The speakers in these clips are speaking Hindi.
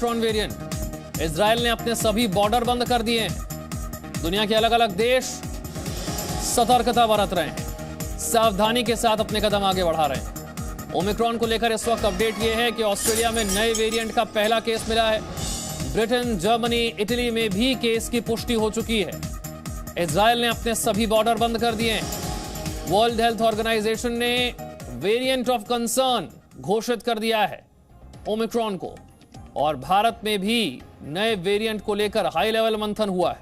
Omicron variant. इजराइल ने अपने सभी बॉर्डर बंद कर दिए हैं। दुनिया के अलग अलग देश सतर्कता बरत रहे हैं, सावधानी के साथ अपने कदम आगे बढ़ा रहे हैं। ओमिक्रॉन को लेकर इस वक्त अपडेट यह है कि ऑस्ट्रेलिया में नए वेरिएंट का पहला केस मिला है। ब्रिटेन, जर्मनी, इटली में भी केस की पुष्टि हो चुकी है। इजराइल ने अपने सभी बॉर्डर बंद कर दिए हैं। वर्ल्ड हेल्थ ऑर्गेनाइजेशन ने वेरिएंट ऑफ कंसर्न घोषित कर दिया है ओमिक्रॉन को, और भारत में भी नए वेरिएंट को लेकर हाई लेवल मंथन हुआ है।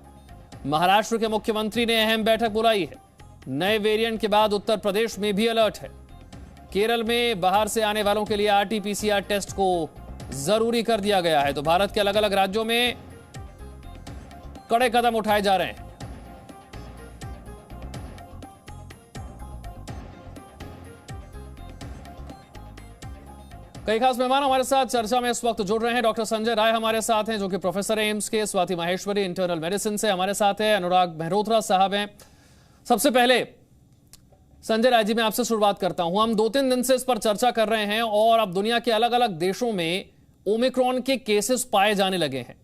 महाराष्ट्र के मुख्यमंत्री ने अहम बैठक बुलाई है। नए वेरिएंट के बाद उत्तर प्रदेश में भी अलर्ट है। केरल में बाहर से आने वालों के लिए आरटी-पीसीआर टेस्ट को जरूरी कर दिया गया है। तो भारत के अलग अलग राज्यों में कड़े कदम उठाए जा रहे हैं। कई खास मेहमान हमारे साथ चर्चा में इस वक्त जुड़ रहे हैं। डॉक्टर संजय राय हमारे साथ हैं, जो कि प्रोफेसर है एम्स के। स्वाति माहेश्वरी इंटरनल मेडिसिन से हमारे साथ है। अनुराग मेहरोत्रा साहब हैं। सबसे पहले संजय राय जी, मैं आपसे शुरुआत करता हूं। हम 2-3 दिन से इस पर चर्चा कर रहे हैं और अब दुनिया के अलग अलग देशों में ओमिक्रॉन के केसेस पाए जाने लगे हैं।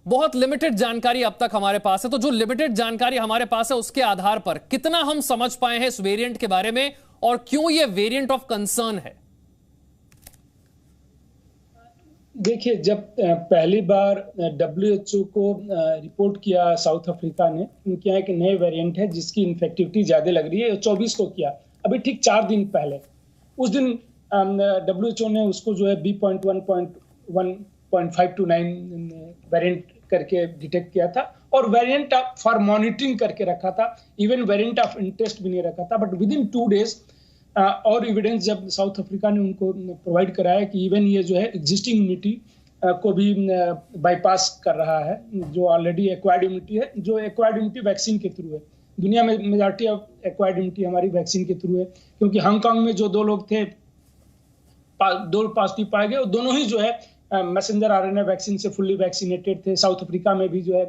बहुत लिमिटेड जानकारी अब तक हमारे पास है, तो जो लिमिटेड जानकारी हमारे पास है उसके आधार पर कितना हम समझ पाए हैं इस वेरिएंट के बारे में और क्यों यह वेरिएंट ऑफ कंसर्न है? देखिए, जब पहली बार WHO को रिपोर्ट किया साउथ अफ्रीका ने, उनके यहाँ एक नए वेरिएंट है जिसकी इन्फेक्टिविटी ज़्यादा लग रही है, 24 को किया, अभी ठीक 4 दिन पहले। उस दिन WHO ने उसको जो है B.1.1.529 वेरिएंट करके डिटेक्ट किया था और वेरिएंट फॉर मॉनिटरिंग करके रखा था। इवन वेरिएंट ऑफ इंटरेस्ट भी नहीं रखा था। बट विद इन 2 डेज और एविडेंस जब साउथ अफ्रीका ने उनको प्रोवाइड कराया कि इवन ये जो है एग्जिस्टिंग इम्यूनिटी को भी बाईपास कर रहा है, जो ऑलरेडी एक्वायर्ड इम्यूनिटी है, जो एक्वायर्ड इम्यूनिटी वैक्सीन के थ्रू है। दुनिया में मेजॉरिटी ऑफ एक्वायर्ड इम्यूनिटी हमारी वैक्सीन के थ्रू है, क्योंकि हांगकांग में जो 2 लोग थे 2 पॉजिटिव पाए गए, दोनों ही जो है मैसेंजर आरएनए वैक्सीन से फुल्ली वैक्सीनेटेड थे। साउथ अफ्रीका में भी जो है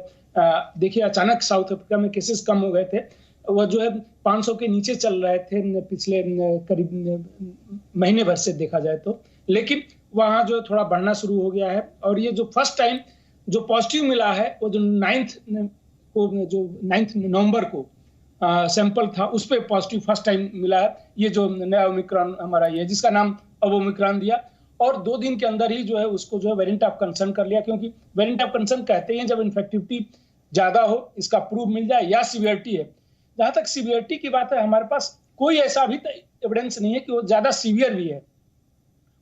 देखिए अचानक साउथ अफ्रीका में केसेस कम हो गए थे, वो जो है 500 के नीचे चल रहे थे पिछले करीब महीने भर से देखा जाए तो, लेकिन वहाँ जो थोड़ा बढ़ना शुरू हो गया है। और ये जो फर्स्ट टाइम जो पॉजिटिव मिला है वो जो 9 नवंबर को सैंपल था उस पर पॉजिटिव फर्स्ट टाइम मिला है। ये जो नया ओमिक्रॉन हमारा ये जिसका नाम अब ओमिक्रॉन दिया, और 2 दिन के अंदर ही जो है उसको जो है वेरिएंट ऑफ कंसर्न कर लिया, क्योंकि वेरिएंट ऑफ कंसर्न कहते हैं जब इन्फेक्टिविटी ज्यादा हो, इसका प्रूफ मिल जाए या सीवियरिटी है। जहां तक सीवियरिटी की बात है, हमारे पास कोई ऐसा अभी तक एविडेंस नहीं है कि वो ज्यादा सीवियर भी है।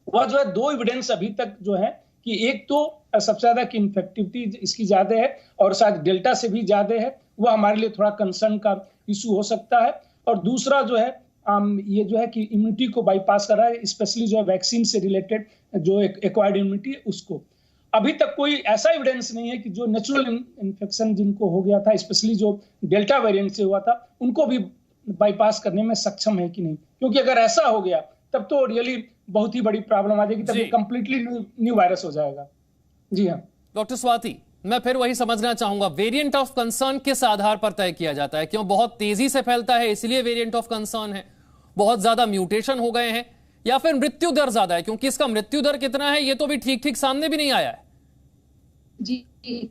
वह जो है 2 एविडेंस अभी तक जो है कि एक तो सबसे ज्यादा की इन्फेक्टिविटी इसकी ज्यादा है और शायद डेल्टा से भी ज्यादा है, वो हमारे लिए थोड़ा कंसर्न का इशू हो सकता है। और दूसरा जो है ये जो है कि इम्यूनिटी को बाईपास कर रहा है, स्पेशली जो है वैक्सीन से रिलेटेड जो एक्वायर्ड इम्यूनिटी है उसको। अभी तक कोई ऐसा एविडेंस नहीं है कि जो नेचुरल इन्फेक्शन जिनको हो गया था, स्पेशली जो डेल्टा वेरिएंट से हुआ था, उनको भी बाईपास करने में सक्षम है कि नहीं। क्योंकि अगर ऐसा हो गया तब तो रियली बहुत ही बड़ी प्रॉब्लम आ जाएगी, तब ये कंप्लीटली न्यू वायरस हो जाएगा। जी हाँ डॉक्टर स्वाति, मैं फिर वही समझना चाहूंगा, वेरिएंट ऑफ कंसर्न किस आधार पर तय किया जाता है? क्यों बहुत तेजी से फैलता है इसलिए वेरिएंट ऑफ कंसर्न है? बहुत ज्यादा म्यूटेशन हो गए हैं या फिर मृत्यु दर ज्यादा है? क्योंकि इसका मृत्यु दर कितना है ये तो भी ठीक ठीक सामने भी नहीं आया है। जी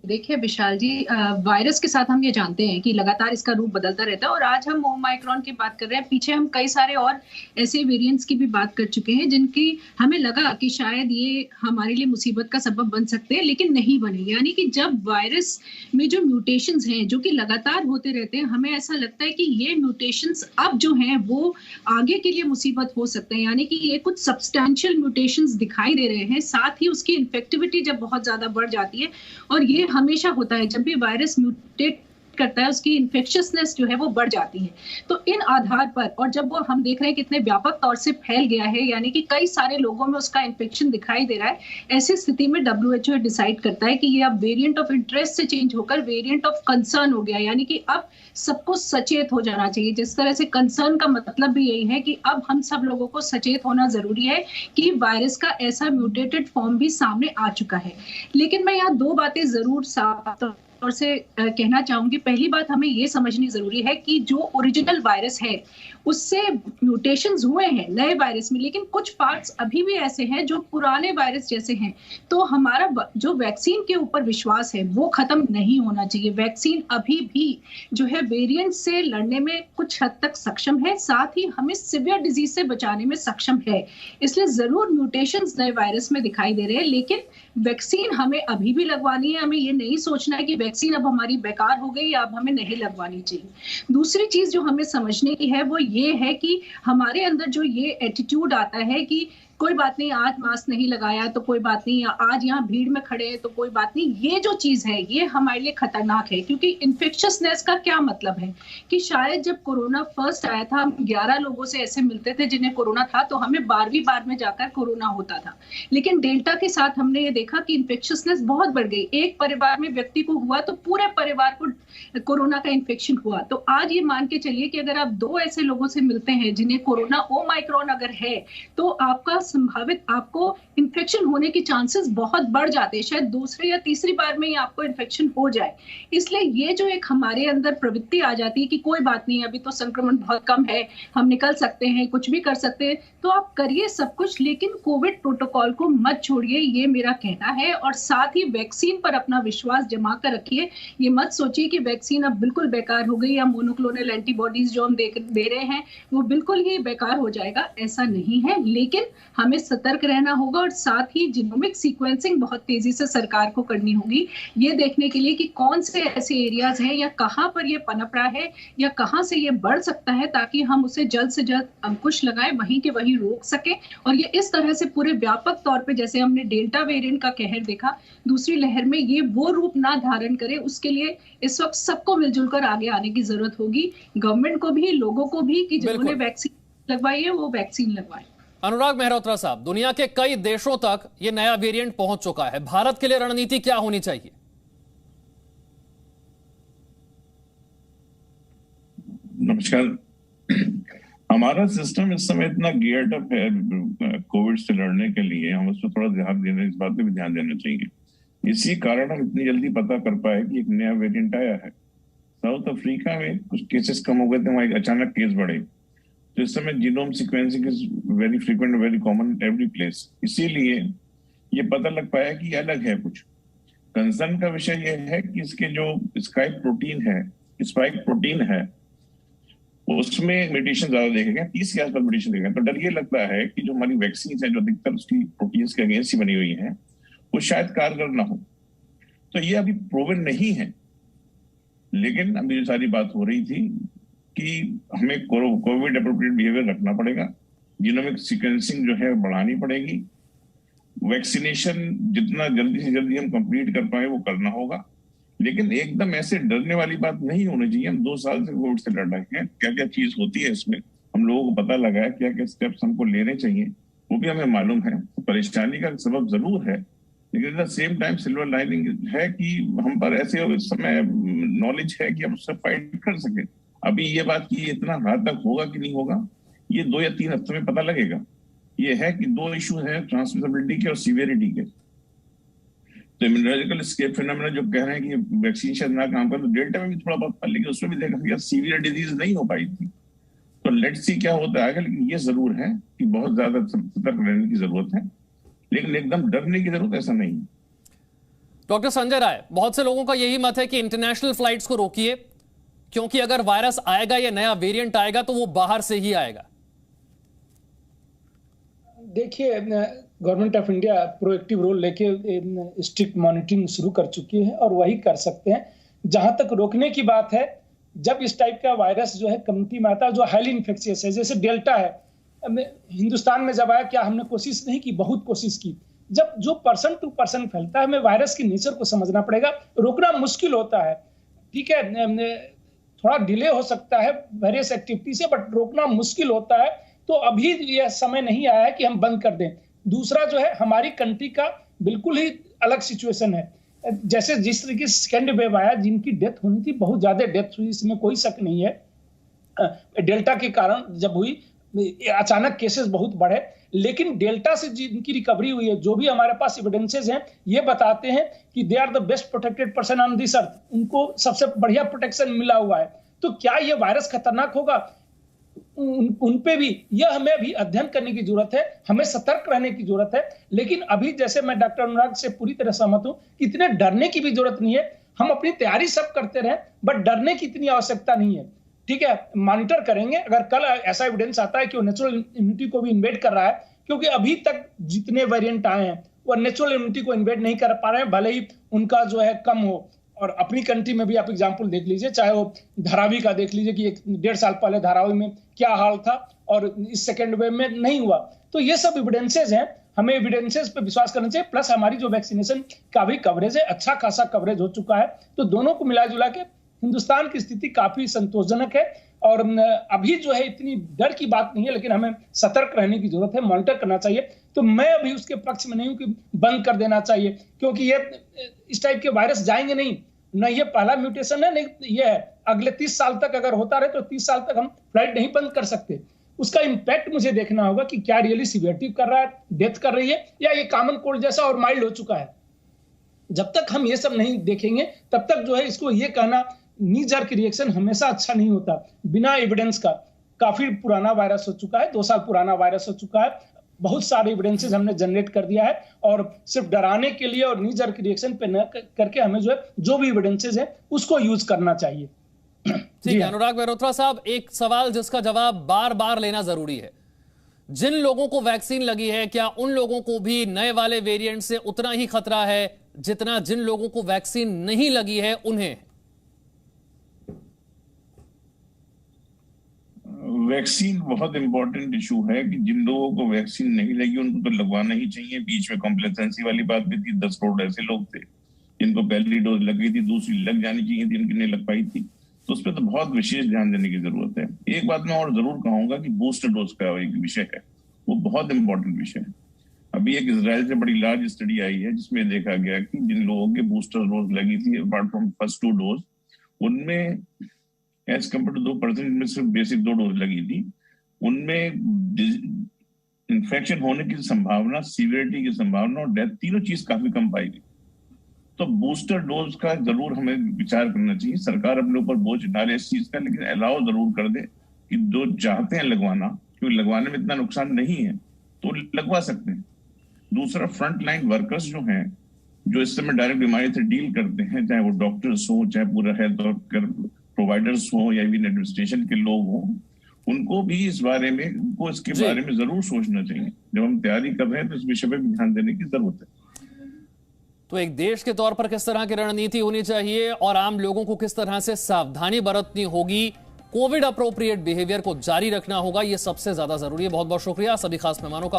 देखिए विशाल जी, वायरस के साथ हम ये जानते हैं कि लगातार इसका रूप बदलता रहता है और आज हम ओमाइक्रॉन की बात कर रहे हैं। पीछे हम कई सारे और ऐसे वेरिएंट्स की भी बात कर चुके हैं जिनकी हमें लगा कि शायद ये हमारे लिए मुसीबत का सबब बन सकते हैं, लेकिन नहीं बने। यानी कि जब वायरस में जो म्यूटेशंस हैं जो कि लगातार होते रहते हैं, हमें ऐसा लगता है कि ये म्यूटेशंस अब जो हैं वो आगे के लिए मुसीबत हो सकते हैं। यानी कि ये कुछ सब्सटैंशियल म्यूटेशंस दिखाई दे रहे हैं, साथ ही उसकी इन्फेक्टिविटी जब बहुत ज्यादा बढ़ जाती है, और ये हमेशा होता है जब भी वायरस म्यूटेट करता है उसकी इन्फेक्शियसनेस जो है वो बढ़ जाती है। तो इन आधार पर, और जब वो हम देख रहे हैं कितने व्यापक तौर से फैल गया है, यानी कि कई सारे लोगों में उसका इन्फेक्शन दिखाई दे रहा है, ऐसी स्थिति में WHO डिसाइड करता है कि ये अब वेरिएंट ऑफ इंटरेस्ट से चेंज होकर वेरिएंट ऑफ कंसर्न हो गया। यानी कि अब सबको सचेत हो जाना चाहिए। जिस तरह से कंसर्न का मतलब भी यही है कि अब हम सब लोगों को सचेत होना जरूरी है कि वायरस का ऐसा म्यूटेटेड फॉर्म भी सामने आ चुका है। लेकिन मैं यहाँ 2 बातें जरूर साफ ओर से कहना चाहूंगी, पहली बात हमें ये समझनी जरूरी है कि जो ओरिजिनल वायरस है उससे म्यूटेशंस हुए हैं नए वायरस में, लेकिन कुछ पार्ट्स अभी भी ऐसे हैं जो पुराने वायरस जैसे हैं। तो हमारा जो वैक्सीन के ऊपर विश्वास है वो खत्म नहीं होना चाहिए। वैक्सीन अभी भी जो है वेरिएंट से लड़ने में कुछ हद तक सक्षम है, साथ ही हमें सिवियर डिजीज से बचाने में सक्षम है। इसलिए जरूर म्यूटेशंस नए वायरस में दिखाई दे रहे हैं, लेकिन वैक्सीन हमें अभी भी लगवानी है। हमें ये नहीं सोचना है कि वैक्सीन अब हमारी बेकार हो गई या अब हमें नहीं लगवानी चाहिए। दूसरी चीज जो हमें समझने की है वो ये है कि हमारे अंदर जो ये एटीट्यूड आता है कि कोई बात नहीं, आज मास्क नहीं लगाया तो कोई बात नहीं, आज यहाँ भीड़ में खड़े हैं तो कोई बात नहीं, ये जो चीज है ये हमारे लिए खतरनाक है। क्योंकि इन्फेक्शियसनेस का क्या मतलब है कि शायद जब कोरोना फर्स्ट आया था हम 11 लोगों से ऐसे मिलते थे जिन्हें कोरोना था, तो हमें 12वीं बार में जाकर कोरोना होता था। लेकिन डेल्टा के साथ हमने ये देखा कि इन्फेक्शियसनेस बहुत बढ़ गई। एक परिवार में व्यक्ति को हुआ तो पूरे परिवार को कोरोना का इन्फेक्शन हुआ। तो आज ये मान के चलिए कि अगर आप 2 ऐसे लोगों से मिलते हैं जिन्हें कोरोना ओमाइक्रॉन अगर है, तो आपका संभावित आपको इन्फेक्शन होने के चांसेस बहुत बढ़ जाते हैं। शायद दूसरी या तीसरी बार में ही आपको इन्फेक्शन हो जाए। इसलिए ये जो एक हमारे अंदर प्रवृत्ति आ जाती है कि कोई बात नहीं, अभी तो संक्रमण बहुत कम है, हम निकल सकते हैं, कुछ भी कर सकते हैं, तो आप करिए सब कुछ, लेकिन कोविड प्रोटोकॉल को मत छोड़िए, ये मेरा कहना है। और साथ ही वैक्सीन पर अपना विश्वास जमा कर रखिए। ये मत सोचिए कि वैक्सीन अब बिल्कुल बेकार हो गई या मोनोक्लोनल एंटीबॉडीज जो हम दे रहे हैं वो बिल्कुल ही बेकार हो जाएगा, ऐसा नहीं है। लेकिन हमें सतर्क रहना होगा और साथ ही जीनोमिक सीक्वेंसिंग बहुत तेजी से सरकार को करनी होगी, ये देखने के लिए कि कौन से ऐसे एरियाज हैं या कहां पर ये पनप रहा है या कहां से ये बढ़ सकता है, ताकि हम उसे जल्द से जल्द अंकुश लगाएं, वहीं के वहीं रोक सके। और ये इस तरह से पूरे व्यापक तौर पे, जैसे हमने डेल्टा वेरिएंट का कहर देखा, दूसरी लहर में ये वो रूप ना धारण करे, उसके लिए इस वक्त सबको मिलजुल कर आगे आने की जरूरत होगी। गवर्नमेंट को भी, लोगों को भी, कि जिन्होंने वैक्सीन लगवाई है वो वैक्सीन लगवाएं। अनुराग मेहरोत्रा साहब, दुनिया के कई देशों तक ये नया वेरिएंट पहुंच चुका है, भारत के लिए रणनीति क्या होनी चाहिए? नमस्कार। हमारा सिस्टम इस समय इतना गियर्ड अप है कोविड से लड़ने के लिए, हम उस पर थोड़ा ध्यान देना, इस बात पे भी ध्यान देना चाहिए। इसी कारण हम इतनी जल्दी पता कर पाए कि एक नया वेरिएंट आया है। साउथ अफ्रीका में कुछ केसेस कम हो गए थे, वहां अचानक केस बढ़े, तो इस समय genome sequencing is very frequent, very common every place. इसीलिए ये पता लग पाया कि अलग है कुछ। कंसर्न का विषय यह है कि इसके जो स्पाइक प्रोटीन है उसमें म्यूटेशन ज्यादा देखे गए, 30 के आसपास म्यूटेशन देखे गए। तो डर ये लगता है कि जो हमारी वैक्सीन है जो अधिकतर उसकी प्रोटीन्स के अगेंस्ट ही बनी हुई है, वो शायद कारगर ना हो। तो ये अभी प्रूवन नहीं है, लेकिन अभी जो सारी बात हो रही थी कि हमें कोविड एप्रोप्रिएट बिहेवियर रखना पड़ेगा, जीनोमिक सीक्वेंसिंग जो है बढ़ानी पड़ेगी, वैक्सीनेशन जितना जल्दी से जल्दी हम कंप्लीट कर पाए वो करना होगा। लेकिन एकदम ऐसे डरने वाली बात नहीं होनी चाहिए। हम 2 साल से कोविड से लड़ रहे हैं, क्या क्या चीज होती है इसमें हम लोगों को पता लगा है, क्या क्या स्टेप्स हमको लेने चाहिए वो भी हमें मालूम है। परेशानी का सबब जरूर है, लेकिन at the same time silver lining है कि हम पर ऐसे इस समय नॉलेज है कि हम उससे फाइट कर सके। अभी ये बात कि इतना हाथ तक होगा कि नहीं होगा, ये 2 या 3 हफ्ते में पता लगेगा। ये है कि 2 इशू हैं, ट्रांसमिसिबिलिटी के और सीवियरिटी के। तो इम्यूनोलॉजिकल एस्केप फिनोमेना जो कह रहे हैं कि वैक्सीन शायद ना काम करे, तो डेल्टा में भी थोड़ा बहुत था, लेकिन उसमें भी देखा गया सीवियर डिजीज नहीं हो पाई थी। तो लेट्स सी क्या होता है। लेकिन ये जरूर है कि बहुत ज्यादा सतर्क रहने की जरूरत है, लेकिन एकदम डरने की जरूरत ऐसा नहीं। डॉक्टर संजय राय, बहुत से लोगों का यही मत है कि इंटरनेशनल फ्लाइट्स को रोकिए, क्योंकि अगर वायरस आएगा या नया वेरिएंट आएगा तो वो बाहर से ही आएगा। देखिए, government of India proactive role लेके स्ट्रिक्ट मॉनिटरिंग शुरू कर चुकी है और वही कर सकते हैं। जहां तक रोकने की बात है, जब इस टाइप का वायरस जो है कम्युनिटी में आता है, जो हाईली इन्फेक्शियस है, जैसे डेल्टा है, हिंदुस्तान में जब आया, क्या हमने कोशिश नहीं की? बहुत कोशिश की। जब जो पर्सन टू पर्सन फैलता है, हमें वायरस की नेचर को समझना पड़ेगा। रोकना मुश्किल होता है, ठीक है, थोड़ा डिले हो सकता है वेरियस एक्टिविटी से, बट रोकना मुश्किल होता है। तो अभी यह समय नहीं आया है कि हम बंद कर दें। दूसरा जो है, हमारी कंट्री का बिल्कुल ही अलग सिचुएशन है। जैसे जिस तरीके से सेकेंड वेव आया, जिनकी डेथ होनी थी, बहुत ज्यादा डेथ हुई, इसमें कोई शक नहीं है। डेल्टा के कारण जब हुई, अचानक केसेस बहुत बढ़े, लेकिन डेल्टा से जिनकी रिकवरी हुई है, जो भी हमारे पास एविडेंसेस हैं, ये बताते हैं कि they are the best protected person on this earth, उनको सबसे बढ़िया प्रोटेक्शन मिला हुआ है। तो क्या ये वायरस खतरनाक होगा? उन पे भी यह हमें अभी अध्ययन करने की जरूरत है, हमें सतर्क रहने की जरूरत है। लेकिन अभी जैसे मैं डॉक्टर अनुराग से पूरी तरह सहमत हूं कि इतने डरने की भी जरूरत नहीं है। हम अपनी तैयारी सब करते रहे, बट डरने की इतनी आवश्यकता नहीं है। ठीक है, मॉनिटर करेंगे, अगर कल ऐसा एविडेंस आता है कि वो नेचुरल इम्यूनिटी को भी इन्वेड कर रहा है, क्योंकि अभी तक जितने वेरिएंट आए हैं वो नेचुरल इम्यूनिटी को इन्वेड नहीं कर पा रहे हैं, भले ही उनका जो है कम हो। और अपनी कंट्री में भी आप एग्जाम्पल देख लीजिए, चाहे वो धारावी का देख लीजिए कि 1.5 साल पहले धारावी में क्या हाल था और इस सेकेंड वेव में नहीं हुआ। तो ये सब एविडेंसेस हैं, हमें एविडेंसेस पे विश्वास करना चाहिए। प्लस हमारी जो वैक्सीनेशन का भी कवरेज है, अच्छा खासा कवरेज हो चुका है। तो दोनों को मिला जुला के हिंदुस्तान की स्थिति काफी संतोषजनक है। और अभी जो है इतनी डर की बात नहीं है, लेकिन हमें सतर्क रहने की जरूरत है, मॉनिटर करना चाहिए। तो मैं अभी उसके पक्ष में नहीं हूं कि बंद कर देना चाहिए, क्योंकि ये इस टाइप के वायरस जाएंगे नहीं। न ये पहला म्यूटेशन है, नहीं ये है। अगले 30 साल तक अगर होता रहे तो 30 साल तक हम फ्लाइट नहीं बंद कर सकते। उसका इंपैक्ट मुझे देखना होगा कि क्या रियली सीवियरिटी कर रहा है, डेथ कर रही है, या ये कॉमन कोल्ड जैसा और माइल्ड हो चुका है। जब तक हम ये सब नहीं देखेंगे तब तक जो है इसको ये कहना नी जर्क रिएक्शन हमेशा अच्छा नहीं होता बिना एविडेंस का। काफी पुराना वायरस हो चुका है, 2 साल पुराना वायरस हो चुका है, बहुत सारे एविडेंसेस हमने जनरेट कर दिया है। और सिर्फ डराने के लिए और नी जर्क रिएक्शन पे न करके हमें जो है जो भी एविडेंसेस है उसको यूज करना चाहिए। ठीक है अनुराग मेहरोत्रा साहब, एक सवाल जिसका जवाब बार बार लेना जरूरी है। जिन लोगों को वैक्सीन लगी है, क्या उन लोगों को भी नए वाले वेरिएंट से उतना ही खतरा है जितना जिन लोगों को वैक्सीन नहीं लगी है उन्हें? वैक्सीन बहुत इंपॉर्टेंट इशू है कि जिन लोगों को वैक्सीन नहीं लगी उनको तो लगवाना ही चाहिए। बीच में कॉम्प्लेसेंसी वाली बात भी थी, 10 करोड़ ऐसे लोग थे जिनको पहली डोज लग गई थी, दूसरी लग जानी चाहिए थी, इनकी नहीं लग पाई थी। तो उस पर तो बहुत विशेष ध्यान देने की जरूरत है। एक बात मैं और जरूर कहूंगा कि बूस्टर डोज का एक विषय है, वो बहुत इंपॉर्टेंट विषय है। अभी एक इजराइल से बड़ी लार्ज स्टडी आई है जिसमें देखा गया कि जिन लोगों के बूस्टर डोज लगी थी अपार्ट फ्रॉम फर्स्ट 2 डोज, उनमें एज कम्पेयर टू 2% में सिर्फ बेसिक 2 डोज लगी थी, उनमें इन्फेक्शन होने की संभावना, सीवियरिटी की संभावना और डेथ तीनों चीज काफी कम पाई गई। तो बूस्टर डोज का जरूर हमें विचार करना चाहिए। सरकार अपने ऊपर बोझ डाले इस चीज का, लेकिन अलाउ जरूर कर दे कि जो चाहते हैं लगवाना, क्योंकि लगवाने में इतना नुकसान नहीं है, तो लगवा सकते हैं। दूसरा, फ्रंट लाइन वर्कर्स जो हैं, जो इस समय डायरेक्ट बीमारी से डील करते हैं, चाहे वो डॉक्टर्स हो, चाहे पूरा हेल्थ और प्रोवाइडर्स हो या इवन एडमिनिस्ट्रेशन के लोग हो, उनको भी इस बारे में, उनको इसके बारे में जरूर सोचना चाहिए। जब हम तैयारी कर रहे हैं तो इस विषय पर भी ध्यान देने की जरूरत है। तो एक देश के तौर पर किस तरह की रणनीति होनी चाहिए और आम लोगों को किस तरह से सावधानी बरतनी होगी, कोविड अप्रोप्रिएट बिहेवियर को जारी रखना होगा, यह सबसे ज्यादा जरूरी है। बहुत बहुत शुक्रिया सभी खास मेहमानों का।